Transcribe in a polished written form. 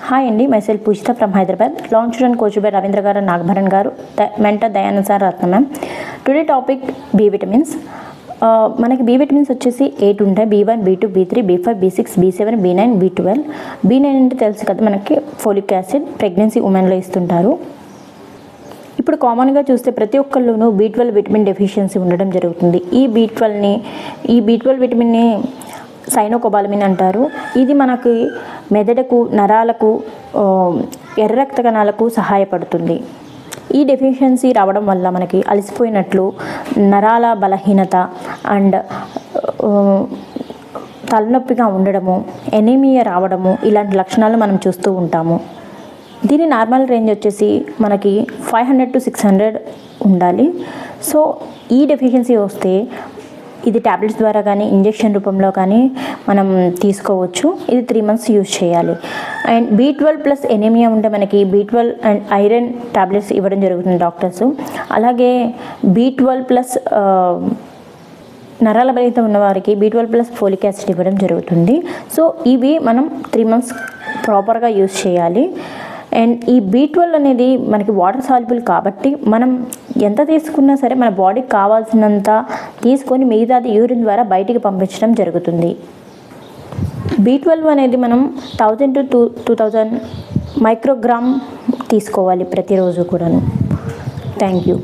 Hi అండి, myself Poojitha from Hyderabad. Launched and coached by Ravindra గారు, నాగభరణ్ గారు, mentor Dayanand sir, Ratna ma'am. Today topic B vitamins. మనకి B vitamins వచ్చేసి 8 ఉంటాయి. B1, B2, B3, B5, B6, B7, B9, B12. B9 అంటే తెలుసు కదా మనకి, ఫోలిక్ యాసిడ్. ప్రెగ్నెన్సీ ఉమెన్లో ఇస్తుంటారు. ఇప్పుడు కామన్గా చూస్తే ప్రతి ఒక్కళ్ళలోనూ B12 విటమిన్ డెఫిషియన్సీ ఉండడం జరుగుతుంది. ఈ B12 విటమిన్ని సైనోకోబాలమిన్ అంటారు. ఇది మనకి మెదడుకు, నరాలకు, ఎర్ర రక్త కణాలకు సహాయపడుతుంది. ఈ డెఫిషియన్సీ రావడం వల్ల మనకి అలసిపోయినట్లు, నరాల బలహీనత అండ్ తలనొప్పిగా ఉండడము, ఎనీమియా రావడము, ఇలాంటి లక్షణాలు మనం చూస్తూ ఉంటాము. దీని నార్మల్ రేంజ్ వచ్చేసి మనకి 500 to 600 ఉండాలి. సో ఈ డెఫిషియన్సీ వస్తే ఇది ట్యాబ్లెట్స్ ద్వారా కానీ ఇంజెక్షన్ రూపంలో కానీ మనం తీసుకోవచ్చు. ఇది 3 months యూజ్ చేయాలి. అండ్ B12 ప్లస్ ఎనీమియా ఉంటే మనకి B12 అండ్ ఐరన్ ట్యాబ్లెట్స్ ఇవ్వడం జరుగుతుంది డాక్టర్స్. అలాగే B12 ప్లస్ నరాల బలహీనత ఉన్నవారికి B12 ప్లస్ ఫోలిక్ యాసిడ్ ఇవ్వడం జరుగుతుంది. సో ఇవి మనం 3 months ప్రాపర్గా యూజ్ చేయాలి. అండ్ ఈ B12 అనేది మనకి వాటర్ సాల్యుబుల్ కాబట్టి మనం ఎంత తీసుకున్నా సరే మన బాడీకి కావాల్సినంత తీసుకొని మిగతాది యూరిన్ ద్వారా బయటికి పంపించడం జరుగుతుంది. B12 అనేది మనం 1000 to 2000 మైక్రోగ్రామ్ తీసుకోవాలి ప్రతిరోజు కూడాను. Thank you.